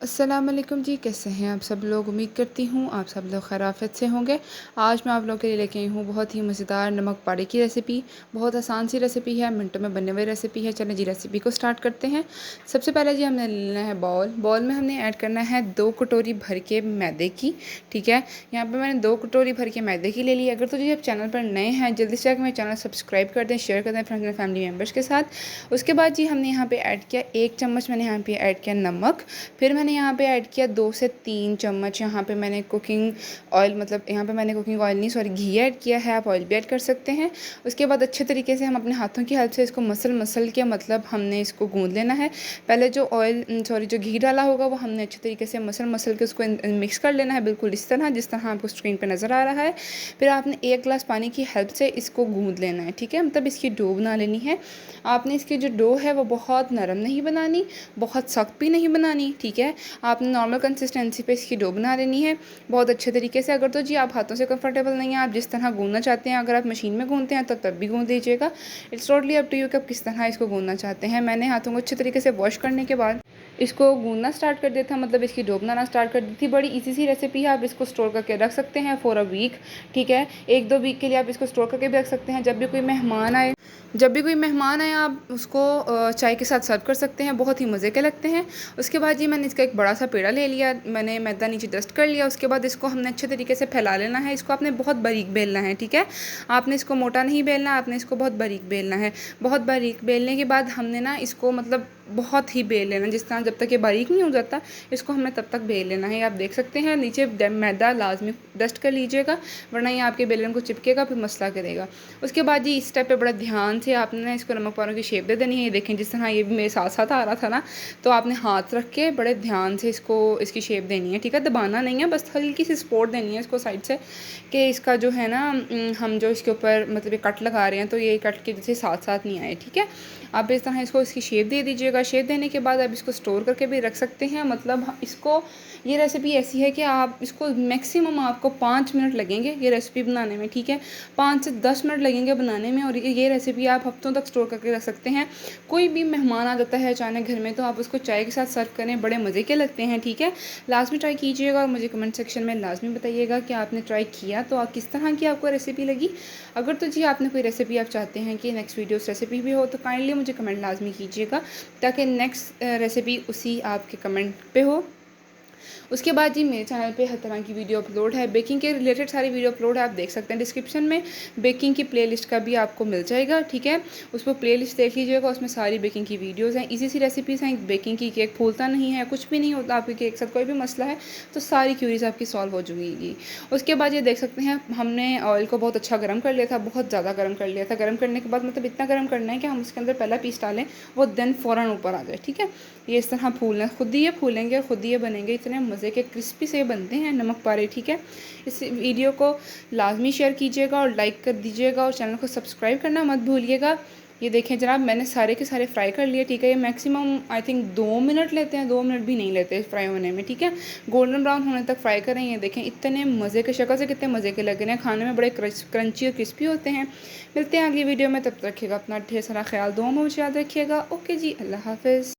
अस्सलाम वालेकुम जी, कैसे हैं आप सब लोग। उम्मीद करती हूँ आप सब लोग खैरियत से होंगे। आज मैं आप लोगों के लिए लेके आई हूँ बहुत ही मज़ेदार नमक पारे की रेसिपी। बहुत आसान सी रेसिपी है, मिनटों में बनने वाली रेसिपी है। चलें जी रेसिपी को स्टार्ट करते हैं। सबसे पहले जी हमने लेना है बाउल में हमने ऐड करना है 2 कटोरी भर के मैदे की। ठीक है, यहाँ पर मैंने 2 कटोरी भर के मैदे की ले ली। अगर तो जी आप चैनल पर नए हैं जल्दी से आकर मेरे चैनल सब्सक्राइब कर दें, शेयर कर दें फ्रेंड्स एंड फैमिली मेम्बर्स के साथ। उसके बाद जी हमने यहाँ पर ऐड किया 1 चम्मच, मैंने यहाँ पर ऐड किया नमक। फिर मैंने यहाँ पे ऐड किया 2 से 3 चम्मच यहाँ पे मैंने कुकिंग ऑयल, मतलब यहाँ पे मैंने कुकिंग ऑयल नहीं सॉरी घी ऐड किया है, आप ऑयल भी ऐड कर सकते हैं। उसके बाद अच्छे तरीके से हम अपने हाथों की हेल्प से इसको मसल के मतलब हमने इसको गूंद लेना है। पहले जो जो घी डाला होगा वो हमने अच्छे तरीके से मसल के उसको मिक्स कर लेना है, बिल्कुल इस तरह जिस तरह आपको स्क्रीन पर नज़र आ रहा है। फिर आपने 1 गिलास पानी की हेल्प से इसको गूंद लेना है। ठीक है, मतलब इसकी डो बना लेनी है। आपने इसकी जो डो है वो बहुत नरम नहीं बनानी, बहुत सख्त भी नहीं बनानी। ठीक है, आपने नॉर्मल कंसिस्टेंसी पे इसकी डो बना लेनी है बहुत अच्छे तरीके से। अगर तो जी आप हाथों से कंफर्टेबल नहीं है, आप जिस तरह गूंदना चाहते हैं, अगर आप मशीन में गूंदते हैं तो तब भी गूंद लीजिएगा। It's totally up to you कि आप किस तरह इसको गूंदना चाहते हैं। मैंने हाथों को अच्छे तरीके से वॉश करने के बाद इसको गूंदना स्टार्ट कर दिया था, मतलब इसकी डो बनाना स्टार्ट कर दी थी। बड़ी इजी सी रेसिपी है, आप इसको स्टोर करके रख सकते हैं फॉर अ वीक। ठीक है, 1-2 वीक के लिए आप इसको स्टोर करके भी रख सकते हैं। जब भी कोई मेहमान आए आप उसको चाय के साथ सर्व कर सकते हैं, बहुत ही मज़े के लगते हैं। उसके बाद जी मैंने इसका एक बड़ा सा पेड़ा ले लिया, मैंने मैदा नीचे डस्ट कर लिया। उसके बाद इसको हमने अच्छे तरीके से फैला लेना है। इसको आपने बहुत बारीक बेलना है। ठीक है, आपने इसको मोटा नहीं बेलना, आपने इसको बहुत बारीक बेलना है। बहुत बारीक बेलने के बाद हमने ना इसको मतलब बहुत ही बेल लेना, जिस तरह जब तक ये बारीक नहीं हो जाता इसको हमें तब तक बेल लेना है। आप देख सकते हैं नीचे मैदा लाजमी डस्ट कर लीजिएगा, वरना ये आपके बेलन को चिपकेगा, फिर मसला करेगा। उसके बाद जी इस स्टेप पे बड़ा ध्यान से आपने इसको नमक पारों की शेप दे देनी है। ये देखें जिस तरह ये भी मेरे साथ साथ आ रहा था ना, तो आपने हाथ रख के बड़े ध्यान से इसकी शेप देनी है। ठीक है, दबाना नहीं है, बस हल्की सी सपोर्ट देनी है इसको साइड से, कि इसका जो है ना हम जो इसके ऊपर मतलब ये कट लगा रहे हैं तो ये कट के जैसे साथ साथ नहीं आए। ठीक है, आप इस तरह इसको इसकी शेप दे दीजिएगा। शेप देने के बाद आप इसको स्टोर करके भी रख सकते हैं। मतलब इसको ये रेसिपी ऐसी है कि आप इसको मैक्सिमम आपको 5 मिनट लगेंगे ये रेसिपी बनाने में। ठीक है, 5 से 10 मिनट लगेंगे बनाने में, और ये रेसिपी आप हफ्तों तक स्टोर करके रख सकते हैं। कोई भी मेहमान आ जाता है अचानक घर में तो आप उसको चाय के साथ सर्व करें, बड़े मज़े के लगते हैं। ठीक है, लाजमी ट्राई कीजिएगा और मुझे कमेंट सेक्शन में लाजमी बताइएगा कि आपने ट्राई किया तो आप किस तरह की आपको रेसिपी लगी। अगर तो जी आपने कोई रेसिपी आप चाहते हैं कि नेक्स्ट वीडियोस रेसिपी भी हो तो काइंडली मुझे कमेंट लाजमी कीजिएगा, ताकि नेक्स्ट रेसिपी उसी आपके कमेंट पे हो। उसके बाद जी मेरे चैनल पे हर तरह की वीडियो अपलोड है, बेकिंग के रिलेटेड सारी वीडियो अपलोड है, आप देख सकते हैं डिस्क्रिप्शन में बेकिंग की प्लेलिस्ट का भी आपको मिल जाएगा। ठीक है, उस पर प्लेलिस्ट देख लीजिएगा, उसमें सारी बेकिंग की वीडियोज़ हैं, इजी सी रेसिपीज़ हैं। बेकिंग की केक फूलता नहीं है, कुछ भी नहीं होता आपके केक के साथ, कोई भी मसला है तो सारी क्यूरीज आपकी सॉल्व हो जाएगी। उसके बाद ये देख सकते हैं हमने ऑयल को बहुत अच्छा गर्म कर लिया था, बहुत ज़्यादा गर्म कर लिया था। गर्म करने के बाद मतलब इतना गर्म करना है कि हम उसके अंदर पहला पीस डालें वो देन फ़ौरन ऊपर आ जाए। ठीक है, ये इस तरह फूलना, खुद ही ये फूलेंगे और खुद ही ये बनेंगे, इतने मज़े के क्रिस्पी से बनते हैं नमक पारे। ठीक है, इस वीडियो को लाजमी शेयर कीजिएगा और लाइक कर दीजिएगा और चैनल को सब्सक्राइब करना मत भूलिएगा। ये देखें जनाब मैंने सारे के सारे फ्राई कर लिए। ठीक है, ये मैक्सिमम आई थिंक 2 मिनट लेते हैं, 2 मिनट भी नहीं लेते फ्राई होने में। ठीक है, गोल्डन ब्राउन होने तक फ्राई करें। ये देखें इतने मज़े के, शक्ल से कितने मज़े के लग रहे हैं, खाने में बड़े क्रंची और क्रिस्पी होते हैं। मिलते हैं अगली वीडियो में, तब तक रखिएगा अपना ढेर सारा ख्याल, दुआ में मुझे याद रखिएगा। ओके जी, अल्लाह हाफिज़।